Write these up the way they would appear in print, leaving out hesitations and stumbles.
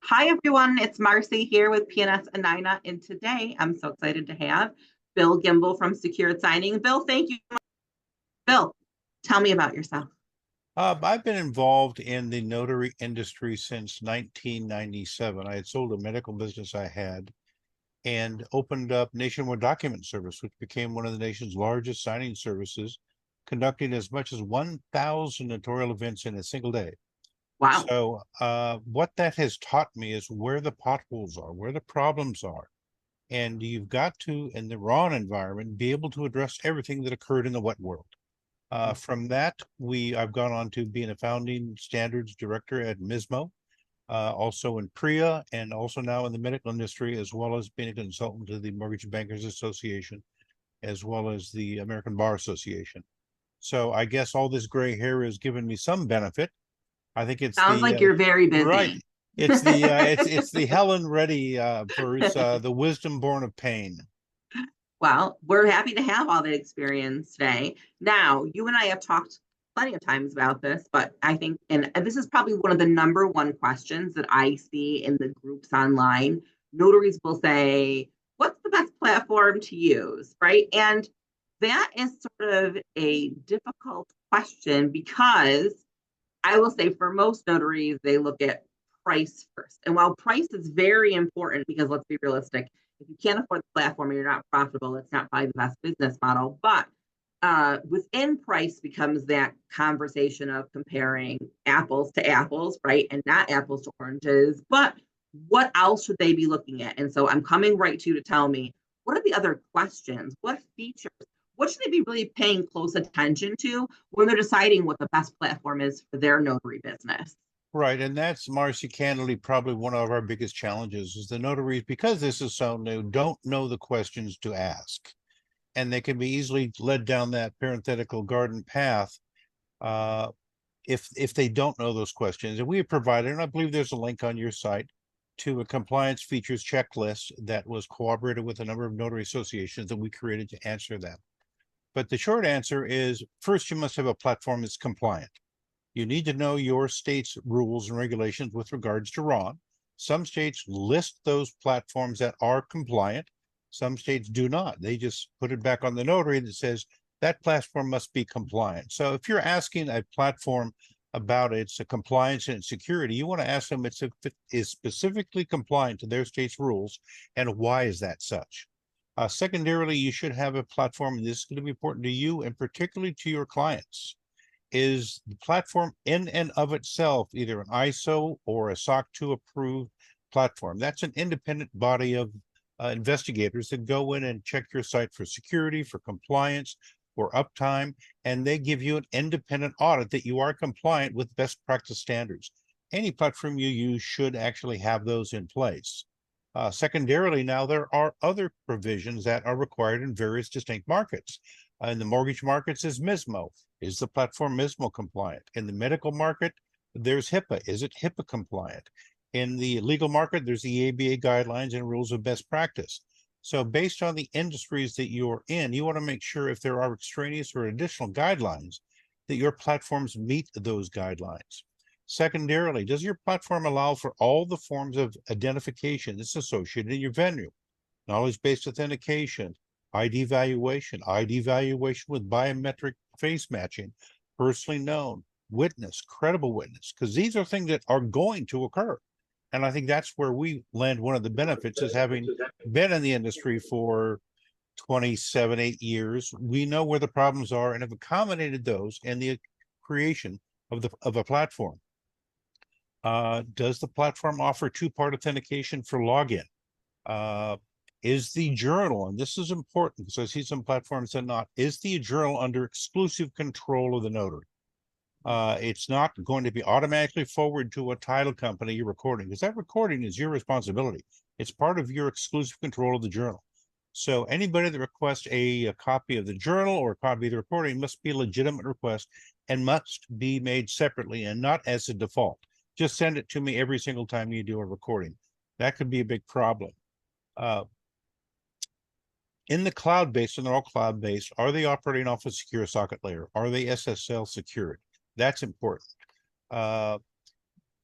Hi, everyone. It's Marcy here with PNS Anina, and today I'm so excited to have Bill Gimbel from Secured Signing. Bill, thank you. Bill, tell me about yourself. I've been involved in the notary industry since 1997. I had sold a medical business I had and opened up Nationwide Document Service, which became one of the nation's largest signing services, conducting as much as 1,000 notarial events in a single day. Wow. So, what that has taught me is where the potholes are, where the problems are. And you've got to, in the raw environment, be able to address everything that occurred in the wet world. From that, I've gone on to being a founding standards director at MISMO, also in PRIA, and also now in the medical industry, as well as being a consultant to the Mortgage Bankers Association, as well as the American Bar Association. So I guess all this gray hair has given me some benefit. I think it's Sounds the like you're very right. busy. It's the Helen Reddy verse, the wisdom born of pain. Well, we're happy to have all the experience today. Now, you and I have talked plenty of times about this, but I think, and this is probably one of the number one questions that I see in the groups online. Notaries will say, what's the best platform to use, right? And that is sort of a difficult question because I will say for most notaries, they look at price first. And while price is very important, because let's be realistic, if you can't afford the platform and you're not profitable, it's not probably the best business model. But within price becomes that conversation of comparing apples to apples, right? And not apples to oranges. But what else should they be looking at? And so I'm coming right to you to tell me what are the other questions? What features? What should they be really paying close attention to when they're deciding what the best platform is for their notary business? Right, and that's Marcy candidly probably one of our biggest challenges is the notaries, because this is so new, don't know the questions to ask. And they can be easily led down that parenthetical garden path if they don't know those questions. And we have provided, and I believe there's a link on your site to a compliance features checklist that was cooperated with a number of notary associations that we created to answer that. But the short answer is first, you must have a platform that's compliant. You need to know your state's rules and regulations with regards to RON. Some states list those platforms that are compliant. Some states do not. They just put it back on the notary that says that platform must be compliant. So if you're asking a platform about its compliance and security, you want to ask them if it is specifically compliant to their state's rules and why is that such. Secondarily, you should have a platform, and this is going to be important to you and particularly to your clients. Is the platform in and of itself either an ISO or a SOC 2 approved platform? That's an independent body of investigators that go in and check your site for security, for compliance, for uptime, and they give you an independent audit that you are compliant with best practice standards. Any platform you use should actually have those in place. Secondarily, now there are other provisions that are required in various distinct markets. In the mortgage markets is MISMO. Is the platform MISMO compliant? In the medical market, there's HIPAA. Is it HIPAA compliant? In the legal market, there's the ABA guidelines and rules of best practice. So based on the industries that you're in, you want to make sure if there are extraneous or additional guidelines that your platforms meet those guidelines. Secondarily, does your platform allow for all the forms of identification that's associated in your venue? Knowledge-based authentication, ID valuation with biometric face matching, personally known, witness, credible witness, because these are things that are going to occur. And I think that's where we land one of the benefits is having been in the industry for 27, 8 years. We know where the problems are and have accommodated those in the creation of a platform. Does the platform offer two-part authentication for login? Is the journal, and this is important because I see some platforms that not, is the journal under exclusive control of the notary? It's not going to be automatically forwarded to a title company you're recording, because that recording is your responsibility. It's part of your exclusive control of the journal. So anybody that requests a copy of the journal or a copy of the recording must be a legitimate request and must be made separately and not as a default. Just send it to me every single time you do a recording. That could be a big problem. In the cloud-based, and they're all cloud-based, are they operating off a secure socket layer? Are they SSL secured? That's important.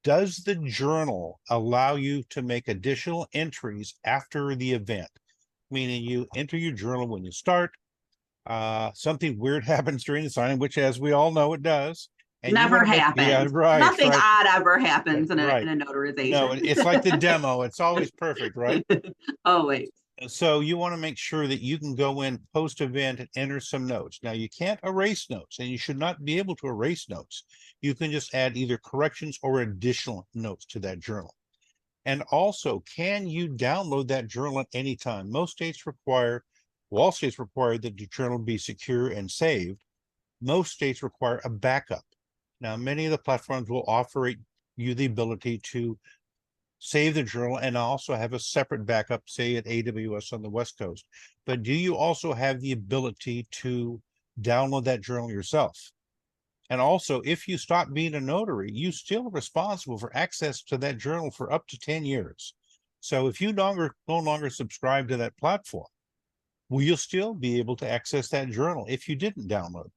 does the journal allow you to make additional entries after the event? Meaning you enter your journal when you start, something weird happens during the signing, which as we all know, it does. And you Never want to make, yeah, happens. right, Nothing right, odd ever happens in right. a No, notarization. it's like the demo. It's always perfect, right? Always. So you want to make sure that you can go in post event and enter some notes. Now you can't erase notes, and you should not be able to erase notes. You can just add either corrections or additional notes to that journal. And also, can you download that journal at any time? Most states require, well, all states require that the journal be secure and saved. Most states require a backup. Now, many of the platforms will offer you the ability to save the journal and also have a separate backup, say at AWS on the West Coast. But do you also have the ability to download that journal yourself? And also, if you stop being a notary, you still are responsible for access to that journal for up to 10 years. So if you no longer subscribe to that platform, will you still be able to access that journal if you didn't download?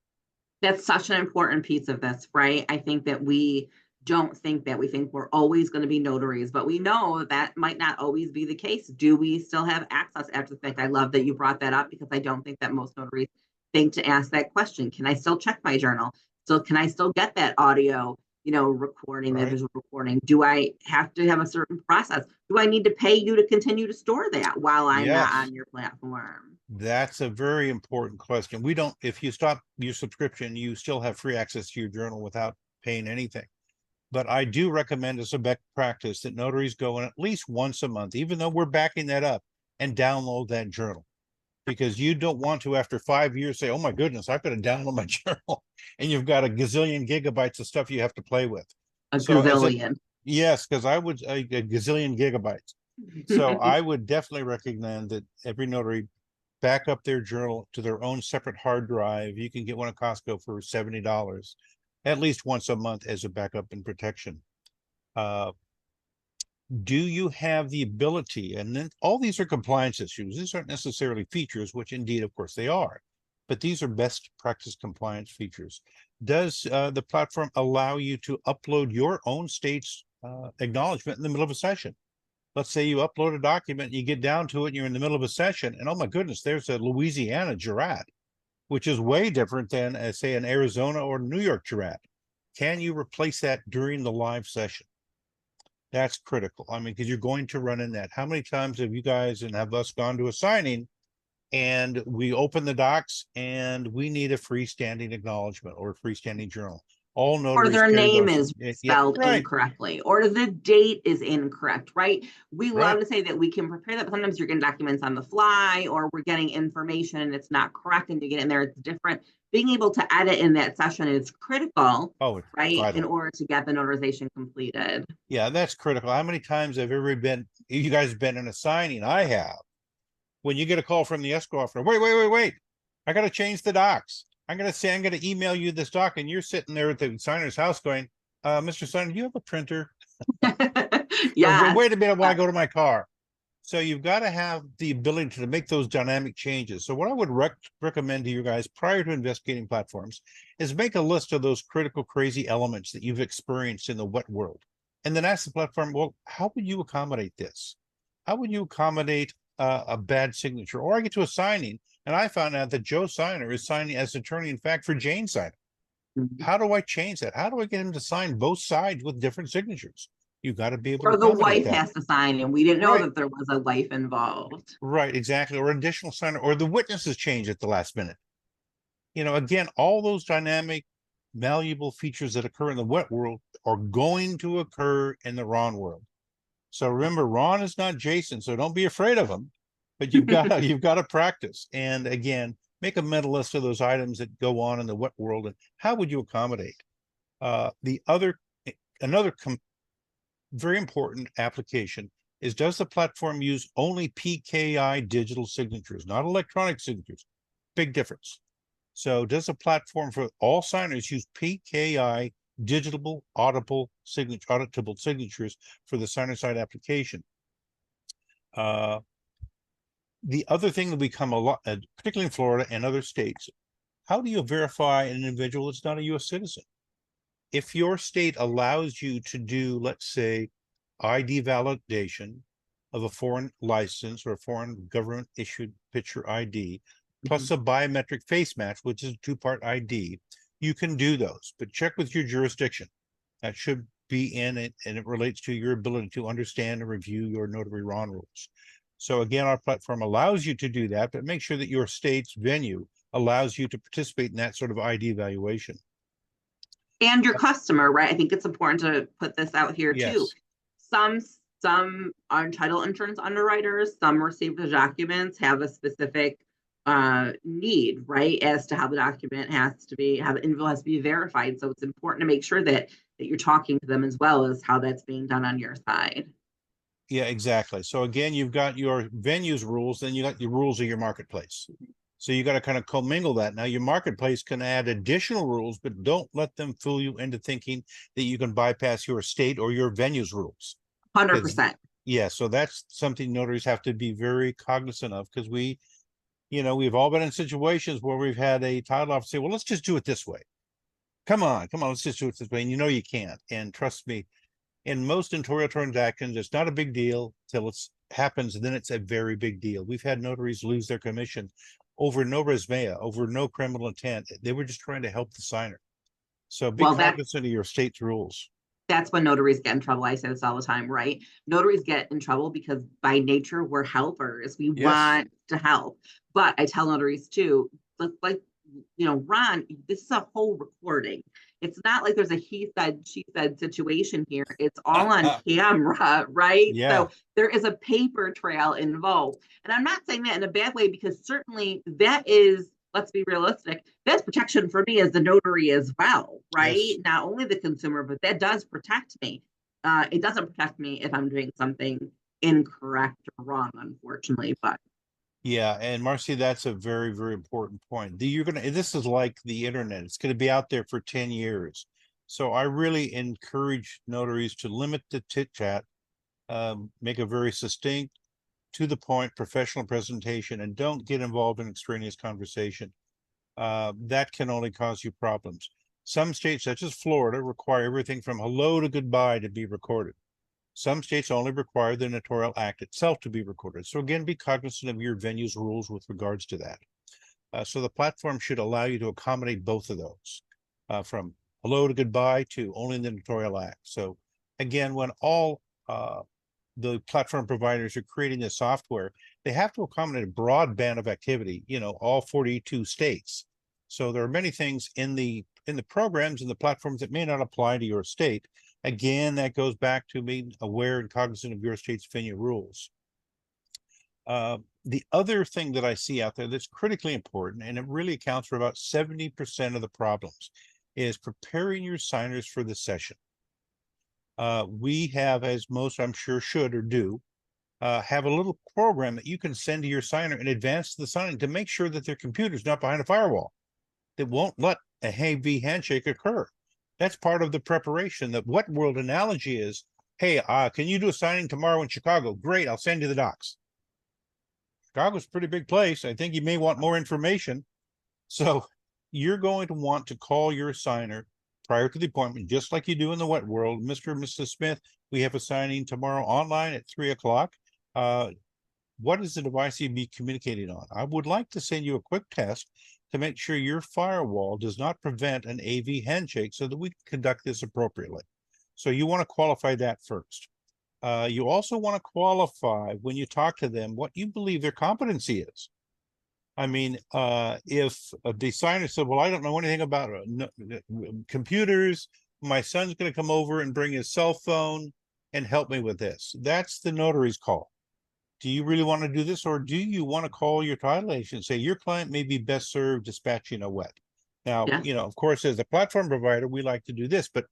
That's such an important piece of this, right? I think that we don't think that. We think we're always going to be notaries, but we know that might not always be the case. Do we still have access after the fact? I love that you brought that up because I don't think that most notaries think to ask that question. Can I still check my journal? So can I still get that audio, recording, that Right? visual recording? Do I have to have a certain process? Do I need to pay you to continue to store that while I'm not Yes. on your platform? That's a very important question. We don't, if you stop your subscription, you still have free access to your journal without paying anything. But I do recommend as a best practice that notaries go in at least once a month, even though we're backing that up, and download that journal. Because you don't want to, after 5 years, say, oh my goodness, I've got to download my journal. And you've got a gazillion gigabytes of stuff you have to play with. A So gazillion. yes, because I would, a gazillion gigabytes. So I would definitely recommend that every notary back up their journal to their own separate hard drive. You can get one at Costco for $70, at least once a month as a backup and protection. Uh, do you have the ability, and then all these are compliance issues. These aren't necessarily features, which indeed, of course, they are, but these are best practice compliance features. Does the platform allow you to upload your own state's acknowledgement in the middle of a session? Let's say you upload a document, you get down to it, and you're in the middle of a session, and oh my goodness, there's a Louisiana jurat, which is way different than, say, an Arizona or New York jurat. Can you replace that during the live session? That's critical. I mean, because you're going to run in that. How many times have you guys and have us gone to a signing and we open the docs and we need a freestanding acknowledgement or a freestanding journal? All Or notaries their carry name those. is Yeah, spelled right, incorrectly, or the date is incorrect, right? We right. love to say that we can prepare that, but sometimes you're getting documents on the fly, or we're getting information and it's not correct, and you get in there, it's different. Being able to edit in that session is critical, Oh, it's right, in vital. order to get the notarization completed. Yeah, that's critical. How many times have you guys been in a signing? I have. When you get a call from the escrow officer, wait. I got to change the docs. I'm going to email you this doc, and you're sitting there at the signer's house going, Mr. Signer, do you have a printer? Or Yes. wait a minute while I go to my car. So you've got to have the ability to make those dynamic changes. So what I would recommend to you guys prior to investigating platforms is make a list of those critical, crazy elements that you've experienced in the wet world. And then ask the platform, well, how would you accommodate this? How would you accommodate a bad signature? Or I get to a signing and I found out that Joe Signer is signing as attorney in fact for Jane Signer. How do I change that? How do I get him to sign both sides with different signatures? You got to be able to Or the accommodate wife that. has to sign, and we didn't know Right. that there was a wife involved. Right, exactly. Or additional signer, or the witnesses change at the last minute. Again, all those dynamic, malleable features that occur in the wet world are going to occur in the Ron world. So remember, Ron is not Jason, so don't be afraid of him. But you've got to practice. And again, make a mental list of those items that go on in the wet world and how would you accommodate. Another very important application is, does the platform use only PKI digital signatures, not electronic signatures? Big difference. So does the platform for all signers use PKI digital auditable signatures for the signer side application? The other thing that become a lot, particularly in Florida and other states, how do you verify an individual that's not a U.S. citizen? if your state allows you to do, let's say, ID validation of a foreign license or a foreign government issued picture ID, plus a biometric face match, which is a two-part ID, you can do those, but check with your jurisdiction. That should be in it, and it relates to your ability to understand and review your Notary RON rules. So again, our platform allows you to do that, but make sure that your state's venue allows you to participate in that sort of ID evaluation. And your customer, right? I think it's important to put this out here too. Yes. Some title insurance underwriters, some receive the documents, have a specific need, right, as to how the document has to be, how the info has to be verified. So it's important to make sure that you're talking to them as well as how that's being done on your side. Yeah, exactly. So again, you've got your venues rules, then you got your rules of your marketplace. So you got to kind of commingle that. Now your marketplace can add additional rules, but don't let them fool you into thinking that you can bypass your state or your venues rules. 100%. Yeah, so that's something notaries have to be very cognizant of, because we, we've all been in situations where we've had a title officer say, well, let's just do it this way. Come on, let's just do it this way. And you can't. And trust me, in most notarial transactions, it's not a big deal till it happens, and then it's a very big deal. We've had notaries lose their commission over no res mea, over no criminal intent. They were just trying to help the signer. So be cognizant of your state's rules. That's when notaries get in trouble. I say this all the time, right? Notaries get in trouble because by nature, we're helpers. We want to help. But I tell notaries too, like, Ron, this is a whole recording. It's not like there's a he said, she said situation here. It's all on camera, right? Yeah. So there is a paper trail involved. And I'm not saying that in a bad way, because certainly that is, let's be realistic, that's protection for me as the notary as well, right? Yes. Not only the consumer, but that does protect me. It doesn't protect me if I'm doing something incorrect or wrong, unfortunately, but. Yeah, and Marcy, that's a very, very important point. This is like the internet. It's going to be out there for 10 years. So I really encourage notaries to limit the chit chat, make a very succinct, to the point, professional presentation, and don't get involved in extraneous conversation. That can only cause you problems. Some states, such as Florida, require everything from hello to goodbye to be recorded. Some states only require the notarial act itself to be recorded. So again, be cognizant of your venue's rules with regards to that. So the platform should allow you to accommodate both of those, from hello to goodbye to only the notarial act. So again, when all the platform providers are creating the software, they have to accommodate a broad band of activity, all 42 states. So there are many things in the programs and the platforms that may not apply to your state. Again, that goes back to being aware and cognizant of your state's venue rules. The other thing that I see out there that's critically important, and it really accounts for about 70% of the problems, is preparing your signers for the session. We have, as most I'm sure should or do, have a little program that you can send to your signer in advance of the signing to make sure that their computer's not behind a firewall that won't let a heavy handshake occur. That's part of the preparation. The what world analogy is, hey, can you do a signing tomorrow in Chicago? Great, I'll send you the docs. Chicago's a pretty big place. I think you may want more information. So you're going to want to call your signer prior to the appointment, just like you do in the wet world. Mr. and Mrs. Smith, we have a signing tomorrow online at 3:00. What is the device you'd be communicating on? I would like to send you a quick test to make sure your firewall does not prevent an AV handshake so that we can conduct this appropriately. So you want to qualify that first. You also want to qualify when you talk to them what you believe their competency is. I mean, if a designer said, well, I don't know anything about computers, my son's going to come over and bring his cell phone and help me with this. That's the notary's call. Do you really want to do this, or do you want to call your title agent and say your client may be best served dispatching a wet? Now, of course, as a platform provider, we like to do this, but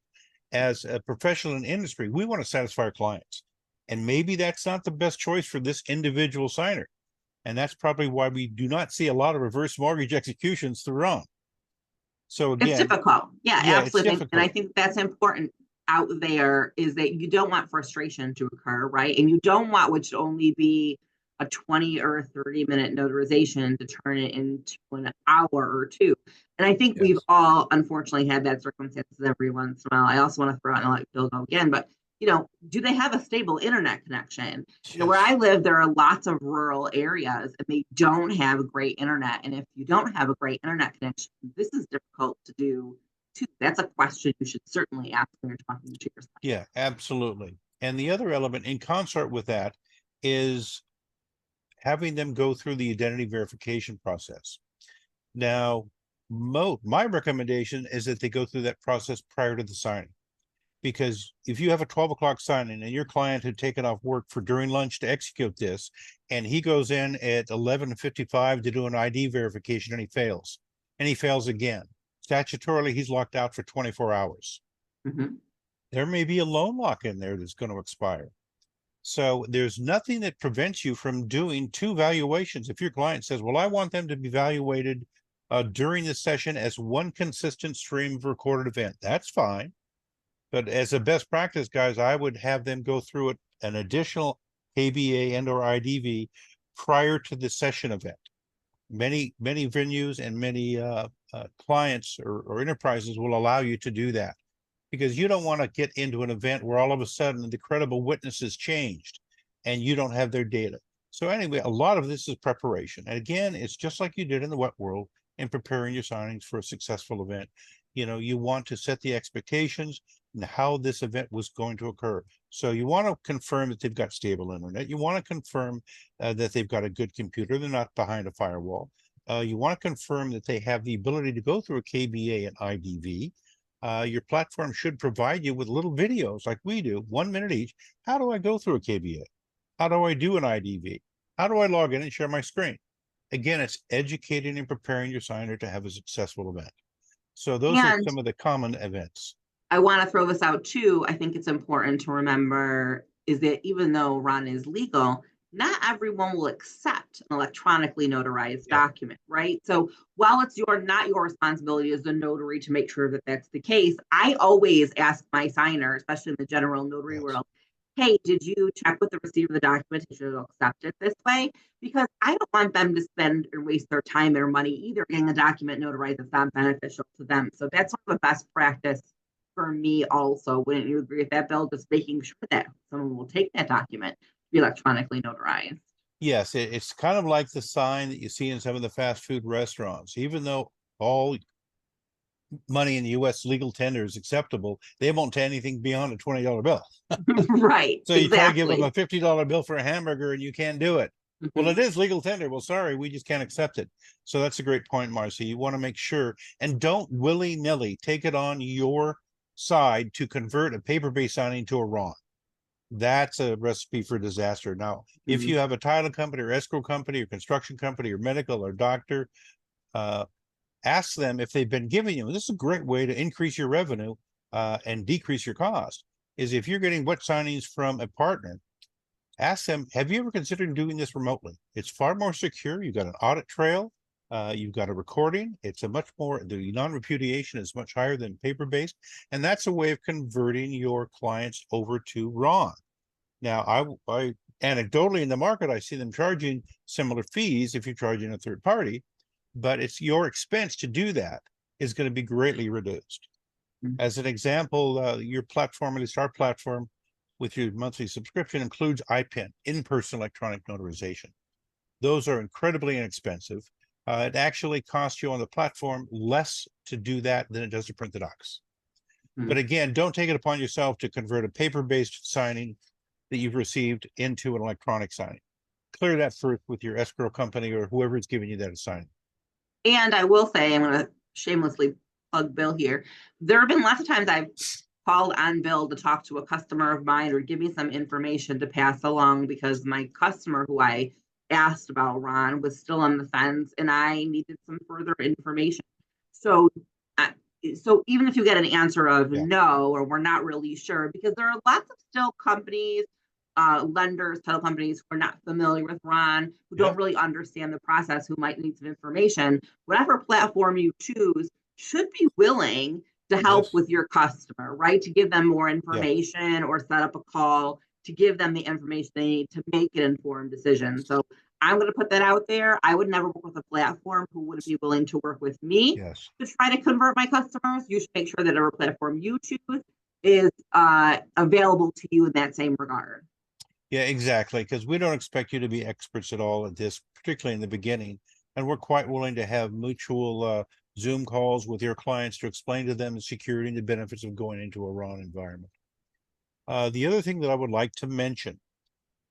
as a professional in industry, we want to satisfy our clients. And maybe that's not the best choice for this individual signer. And that's probably why we do not see a lot of reverse mortgage executions through RON. So again, it's difficult. Yeah, absolutely. And I think that's important out there, is that you don't want frustration to occur, right? And you don't want what should only be a 20 or a 30-minute notarization to turn it into an hour or two. And I think we've Yes. all unfortunately had that circumstances every once in a while. I also want to throw out and let Bill go again, but do they have a stable internet connection? Where Yes. I live, there are lots of rural areas and they don't have great internet. And if you don't have a great internet connection, this is difficult to do too. That's a question you should certainly ask when you're talking to your site. Yeah, absolutely. And the other element in concert with that is having them go through the identity verification process. Now, my recommendation is that they go through that process prior to the signing. Because if you have a 12 o'clock signing and your client had taken off work for during lunch to execute this, and he goes in at 11:55 to do an ID verification and he fails again, statutorily, he's locked out for 24 hours. Mm-hmm. There may be a loan lock in there that's going to expire. So there's nothing that prevents you from doing two valuations. If your client says, well, I want them to be evaluated during the session as one consistent stream of recorded event, that's fine. But as a best practice, guys, I would have them go through it an additional KBA and or IDV prior to the session event. Many venues and many clients or enterprises will allow you to do that, because you don't want to get into an event where all of a sudden the credible witnesses changed and you don't have their data. So anyway, a lot of this is preparation. And again, it's just like you did in the wet world in preparing your signings for a successful event. You want to set the expectations and how this event was going to occur. So you want to confirm that they've got stable internet. You want to confirm that they've got a good computer. They're not behind a firewall. You want to confirm that they have the ability to go through a KBA and IDV. Your platform should provide you with little videos like we do, 1 minute each. How do I go through a KBA? How do I do an IDV? How do I log in and share my screen? Again, it's educating and preparing your signer to have a successful event. So those are And some of the common events. I want to throw this out too. I think it's important to remember is that even though Ron is legal, not everyone will accept an electronically notarized Yep. document, right? So while it's not your responsibility as the notary to make sure that that's the case, I always ask my signer, especially in the general notary Yes. world, hey, did you check with the receiver of the documentation to accept it this way? Because I don't want them to spend or waste their time or money either getting a document notarized that's not beneficial to them. So that's one of the best practice for me also. Wouldn't you agree with that, Bill? Just making sure that someone will take that document to be electronically notarized. Yes, it's kind of like the sign that you see in some of the fast food restaurants. Even though all money in the U.S. legal tender is acceptable, they won't take anything beyond a $20 bill. Right, So you try to give them exactly. a $50 bill for a hamburger and you can't do it. Well, it Mhm. is legal tender. Well, sorry, we just can't accept it. So that's a great point, Marcy. You want to make sure, and don't willy-nilly take it on your side to convert a paper-based signing to a RON. That's a recipe for disaster. Now, if you Mhm. have a title company or escrow company or construction company or medical or doctor, ask them if they've been giving you. This is a great way to increase your revenue and decrease your cost. Is if you're getting wet signings from a partner, ask them, have you ever considered doing this remotely? It's far more secure. You've got an audit trail. You've got a recording. It's a much more, the non-repudiation is much higher than paper-based. And that's a way of converting your clients over to RON. Now, I anecdotally in the market, I see them charging similar fees if you're charging a third party, but it's your expense to do that is going to be greatly reduced. Mhm. As an example, your platform, at least our platform, with your monthly subscription includes IPIN, in-person electronic notarization. Those are incredibly inexpensive. It actually costs you on the platform less to do that than it does to print the docs. But Mhm. again, don't take it upon yourself to convert a paper-based signing that you've received into an electronic signing. Clear that first with your escrow company or whoever is giving you that assignment. And I will say, I'm going to shamelessly plug Bill here. There have been lots of times I've called on Bill to talk to a customer of mine or give me some information to pass along because my customer who I asked about Ron was still on the fence and I needed some further information. So, uh, so even if you get an answer of Yeah. no or we're not really sure, because there are lots of still companies, lenders, title companies who are not familiar with Ron, who Yeah. don't really understand the process, who might need some information. Whatever platform you choose should be willing to help Yes. with your customer, right? To give them more Yeah. information or set up a call to give them the information they need to make an informed decision. So I'm going to put that out there. I would never work with a platform who wouldn't be willing to work with me Yes. to try to convert my customers. You should make sure that whatever platform you choose is available to you in that same regard. Yeah, exactly. Because we don't expect you to be experts at all at this, particularly in the beginning. And we're quite willing to have mutual Zoom calls with your clients to explain to them the security and the benefits of going into a RON environment. The other thing that I would like to mention,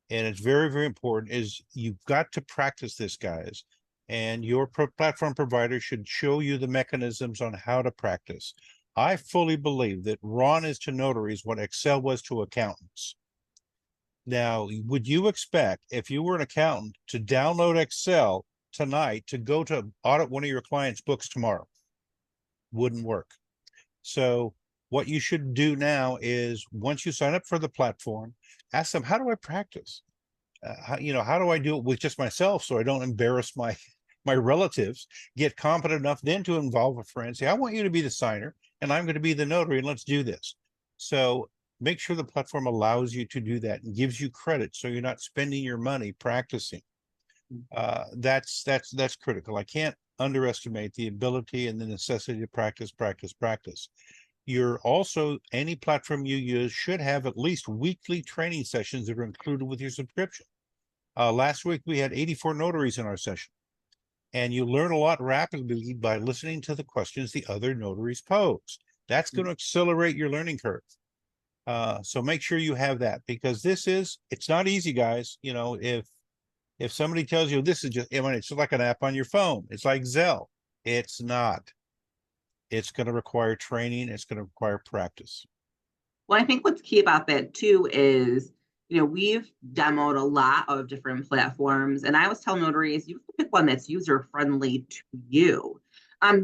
and it's very, very important, is you've got to practice this, guys. And your platform provider should show you the mechanisms on how to practice. I fully believe that RON is to notaries what Excel was to accountants. Now, would you expect, if you were an accountant, to download Excel tonight to go to audit one of your clients' books tomorrow? Wouldn't work. So what you should do now is, once you sign up for the platform, ask them, how do I practice? How do I do it with just myself so I don't embarrass my relatives? Get competent enough then to involve a friend. Say, I want you to be the signer and I'm going to be the notary, and let's do this. So make sure the platform allows you to do that and gives you credit, so you're not spending your money practicing. That's critical. I can't underestimate the ability and the necessity to practice. You're also, any platform you use should have at least weekly training sessions that are included with your subscription. Last week we had 84 notaries in our session, and you learn a lot rapidly by listening to the questions the other notaries pose. That's going to accelerate your learning curve. So make sure you have that, because it's not easy, guys. If somebody tells you this is just, it's like an app on your phone, it's like Zelle. It's not. It's going to require training. It's going to require practice. Well, I think what's key about that too is, we've demoed a lot of different platforms, and I always tell notaries, you can pick one that's user friendly to you.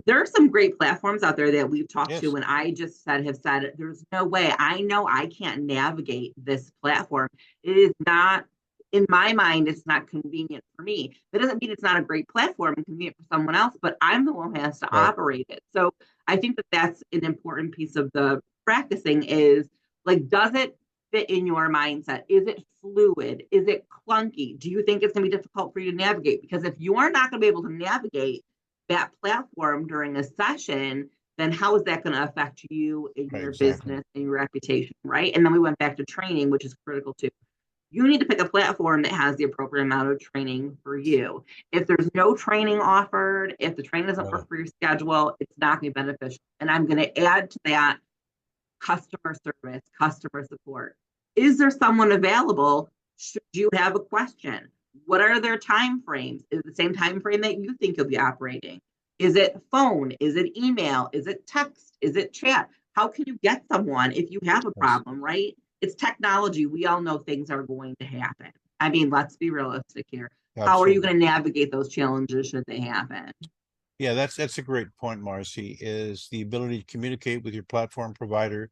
There are some great platforms out there that we've talked to, Yes. and I just have said, there's no way. I know I can't navigate this platform. It is not, in my mind, it's not convenient for me. That doesn't mean it's not a great platform and convenient for someone else, but I'm the one who has to Right. operate it. So I think that that's an important piece of the practicing is, like, does it fit in your mindset? Is it fluid? Is it clunky? Do you think it's going to be difficult for you to navigate? Because if you are not going to be able to navigate that platform during a session, then how is that going to affect you in Right, your exactly. business and your reputation, right? And then we went back to training, which is critical too. You need to pick a platform that has the appropriate amount of training for you. If there's no training offered, if the training doesn't work for your schedule, it's not going to be beneficial. And I'm going to add to that customer service, customer support. Is there someone available? Should you have a question? What are their time frames? Is it the same time frame that you think you'll be operating? Is it phone? Is it email? Is it text? Is it chat? How can you get someone if you have a problem, right? It's technology. We all know things are going to happen. I mean, let's be realistic here. How are you Absolutely. going to navigate those challenges should they happen? Yeah, that's a great point, Marcy, is the ability to communicate with your platform provider.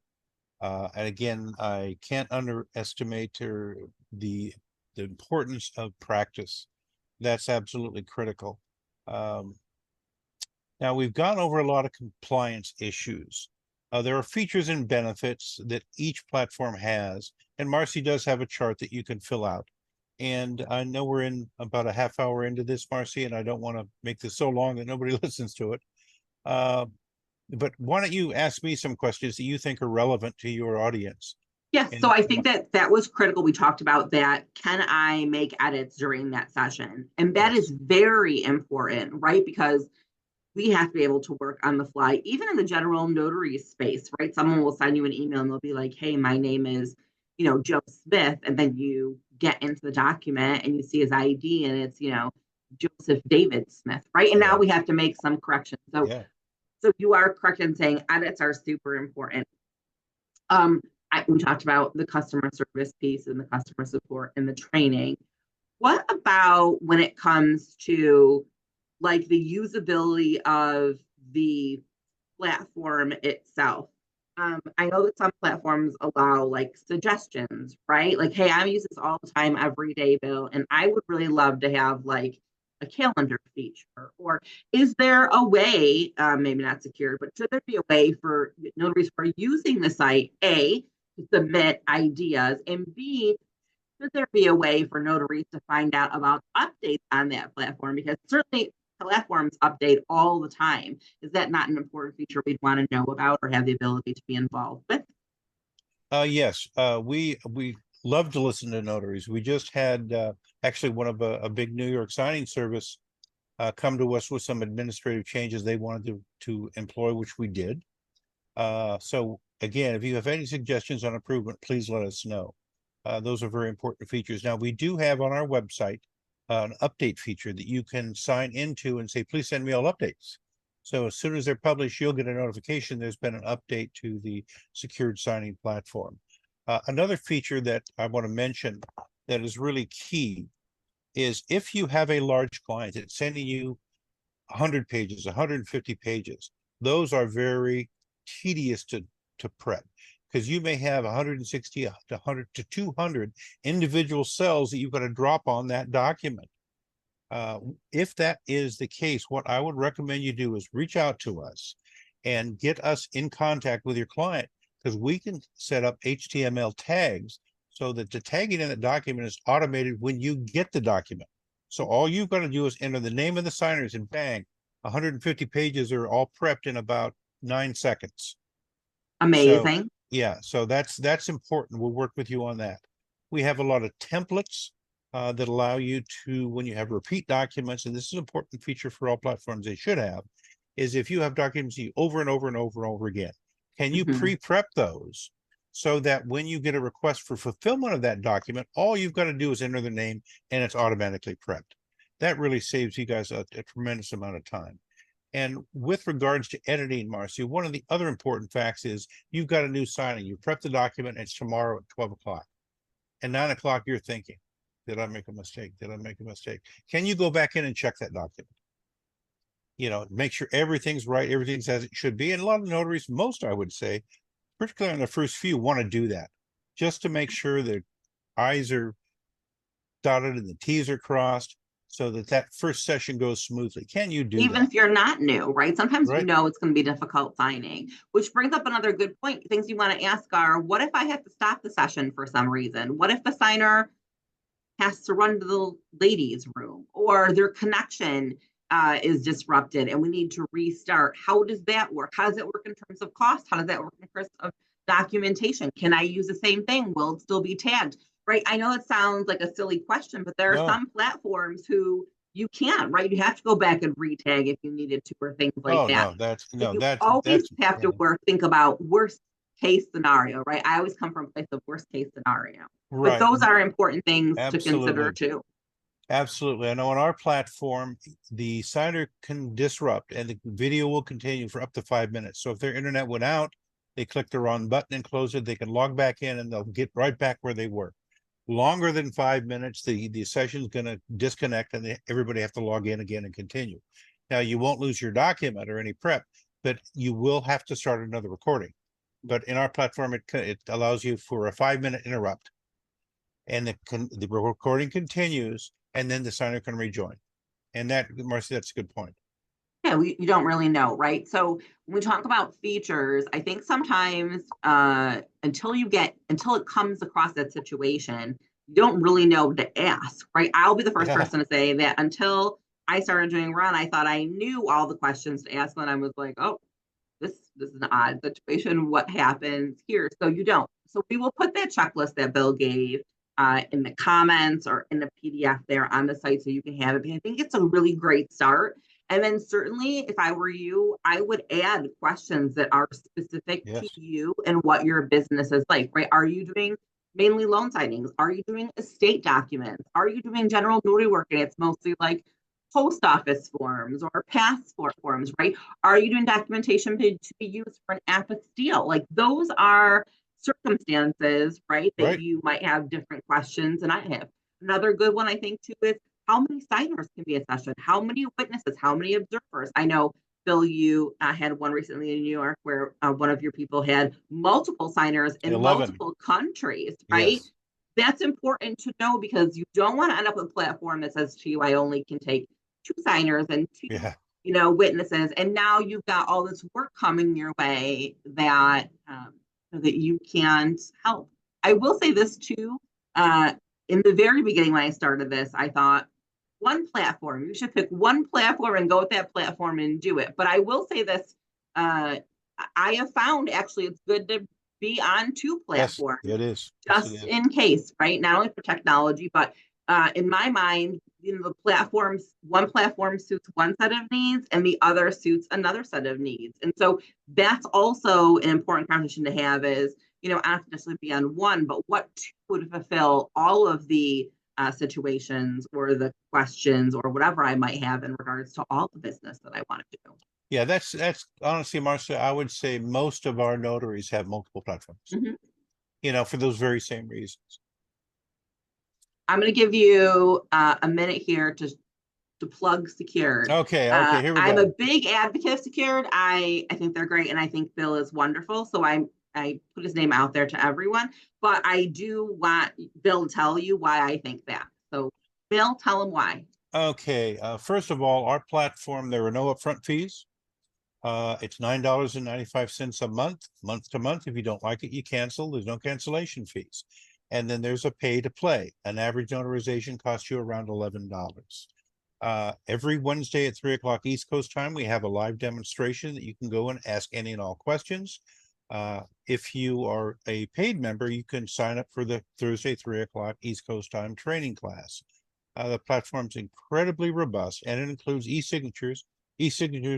And again, I can't underestimate the importance of practice. That's absolutely critical. Now, we've gone over a lot of compliance issues. There are features and benefits that each platform has, and Marcy does have a chart that you can fill out. And I know we're in about a half hour into this, Marcy, and I don't want to make this so long that nobody listens to it. But why don't you ask me some questions that you think are relevant to your audience? Yes, so I think that was critical. We talked about that. Can I make edits during that session? And that Yes. is very important, right? Because we have to be able to work on the fly, even in the general notary space, right? Someone will send you an email and they'll be like, hey, my name is, Joe Smith. And then you get into the document and you see his ID and it's, Joseph David Smith, right? And now we have to make some corrections. So, Yeah. so you are correct in saying edits are super important. We talked about the customer service piece and the customer support and the training. What about when it comes to, like, the usability of the platform itself? I know that some platforms allow like suggestions, right? Like, hey, I use this all the time every day, Bill, and I would really love to have like a calendar feature. Or is there a way, maybe not secured, but should there be a way for notaries who are using the site, A, to submit ideas, and B, Should there be a way for notaries to find out about updates on that platform? Because certainly platforms update all the time. Is that not an important feature we'd want to know about or have the ability to be involved with? Yes, we love to listen to notaries. We just had actually one of a big New York signing service come to us with some administrative changes they wanted to employ, which we did. So again, if you have any suggestions on improvement, please let us know. Those are very important features. Now, we do have on our website an update feature that you can sign into and say, please send me all updates. So as soon as they're published, you'll get a notification there's been an update to the secured signing platform. Another feature that I want to mention that is really key is if you have a large client that's sending you 100 pages, 150 pages, those are very tedious to prep because you may have 160 to 100 to 200 individual cells that you've got to drop on that document. If that is the case, what I would recommend you do is reach out to us and get us in contact with your client, because we can set up HTML tags so that the tagging in the document is automated when you get the document. So all you've got to do is enter the name of the signers and bang, 150 pages are all prepped in about 9 seconds. So Amazing. yeah, so that's important. We'll work with you on that. We have a lot of templates that allow you to, when you have repeat documents, and this is an important feature for all platforms they should have, is if you have documents you over and over and over and over again, can you pre-prep those so that when you get a request for fulfillment of that document, all you've got to do is enter the name and it's automatically prepped. That really saves you guys a tremendous amount of time. And with regards to editing, Marcy, one of the other important facts is you've got a new signing. You prep the document, and it's tomorrow at 12 o'clock. And 9 o'clock, you're thinking, did I make a mistake? Did I make a mistake? Can you go back in and check that document? You know, make sure everything's right, everything's as it should be. And a lot of notaries, most I would say, particularly on the first few, want to do that just to make sure that I's are dotted and the T's are crossed so that that first session goes smoothly. Can you do Even that? if you're not new, right? Sometimes you Right. know it's going to be difficult signing, which brings up another good point. Things you want to ask are, what if I have to stop the session for some reason? What if the signer has to run to the ladies' room or their connection is disrupted and we need to restart? How does that work? How does it work in terms of cost? How does that work in terms of documentation? Can I use the same thing? Will it still be tagged? Right? I know it sounds like a silly question, but there are No. some platforms who you can't, right? You have to go back and retag if you needed to, or things like Oh that. no, that's So no, you always have yeah. to think about worst case scenario, right? I always come from a place of worst case scenario, but Right. those are important things to consider Absolutely. too. Absolutely. I know on our platform, the signer can disrupt and the video will continue for up to 5 minutes. So if their internet went out, they click the wrong button and close it, they can log back in and they'll get right back where they were. Longer than 5 minutes, the session's going to disconnect and everybody have to log in again and continue. Now, you won't lose your document or any prep, but you will have to start another recording. But in our platform, it allows you for a 5-minute interrupt, and the recording continues, and then the signer can rejoin. And that, Marcy, that's a good point. Yeah, you don't really know, right? So when we talk about features, I think sometimes until it comes across that situation, you don't really know to ask, right? I'll be the first Yeah, person to say that until I started doing Run, I thought I knew all the questions to ask, and I was like, oh, this is an odd situation. What happens here? So you don't. So we will put that checklist that Bill gave in the comments or in the PDF there on the site so you can have it. But I think it's a really great start. And then certainly, if I were you, I would add questions that are specific to yes, you and what your business is like, right? Are you doing mainly loan signings? Are you doing estate documents? Are you doing general notary work? And it's mostly like post office forms or passport forms, right? Are you doing documentation to be used for an apostille? Like those are circumstances, right, that right. you might have different questions. And I have another good one, I think, too, is how many signers can be a session? How many witnesses? How many observers? I know, Bill, you had one recently in New York where one of your people had multiple signers in 11. multiple countries, right? Yes. That's important to know because you don't want to end up with a platform that says to you, I only can take 2 signers and 2 Yeah. witnesses, and now you've got all this work coming your way that that you can't help. I will say this too, in the very beginning when I started this, I thought one platform, you should pick one platform and go with that platform and do it. But I will say this, I have found actually it's good to be on two Yes, platforms it is. Yes, it just is. in case, right? Not only for technology, but in my mind, the platforms, one platform suits one set of needs and the other suits another set of needs. And so that's also an important conversation to have is, I don't have to necessarily be on one, but what would fulfill all of the situations or the questions or whatever I might have in regards to all the business that I want to do. Yeah, that's honestly, Marcia, I would say most of our notaries have multiple platforms, Mhm. for those very same reasons. I'm going to give you a minute here to plug Secured. Okay, okay, here we I'm a go. big advocate of Secured. I think they're great, and I think Bill is wonderful. So I put his name out there to everyone, but I do want Bill to tell you why I think that. So Bill, tell him why. Okay, first of all, our platform, there are no upfront fees. It's $9.95 a month to month. If you don't like it, you cancel. There's no cancellation fees. And then there's a pay to play. An average notarization costs you around $11. Every Wednesday at 3 o'clock East Coast time, we have a live demonstration that you can go and ask any and all questions. If you are a paid member, you can sign up for the Thursday 3 o'clock East Coast time training class. The platform's incredibly robust, and it includes e-signatures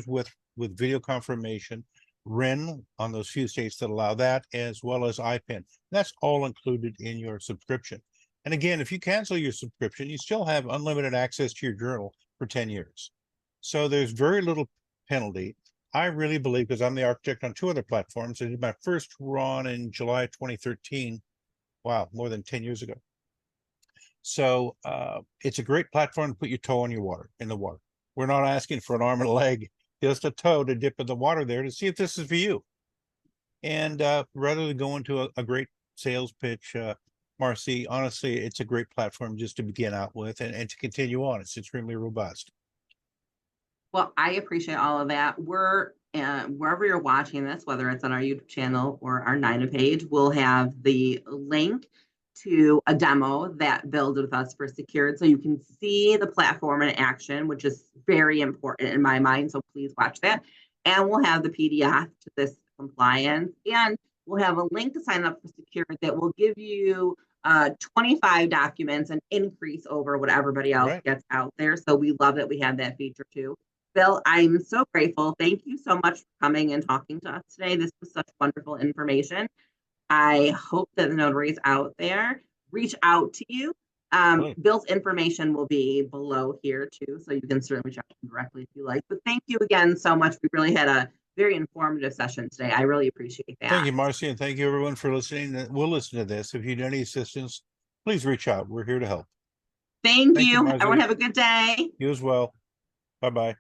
with video confirmation, RIN on those few states that allow that, as well as IPIN. That's all included in your subscription. And again, if you cancel your subscription, you still have unlimited access to your journal for 10 years. So there's very little penalty. I really believe, because I'm the architect on two other platforms, I did my first run in July 2013. Wow, more than 10 years ago. So it's a great platform to put your toe in the water. We're not asking for an arm and a leg, just a toe to dip in the water there to see if this is for you. And rather than go into a great sales pitch, Marcy, honestly, it's a great platform just to begin out with and to continue on. It's extremely robust. Well, I appreciate all of that. We're wherever you're watching this, whether it's on our YouTube channel or our NINA page, we'll have the link to a demo that Bill did with us for Secured. So you can see the platform in action, which is very important in my mind. So please watch that. And we'll have the PDF to this compliance. And we'll have a link to sign up for Secured that will give you 25 documents, an increase over what everybody else Right. gets out there. So we love that we have that feature too. Bill, I'm so grateful. Thank you so much for coming and talking to us today. This was such wonderful information. I hope that the notaries out there reach out to you. Right. Bill's information will be below here too, so you can certainly reach out to him directly if you like. But thank you again so much. We really had a very informative session today. I really appreciate that. Thank you, Marcy, and thank you everyone for listening. We'll listen to this. If you need any assistance, please reach out. We're here to help. Thank Thank you, you. Marcy. Everyone have a good day. You as well. Bye-bye.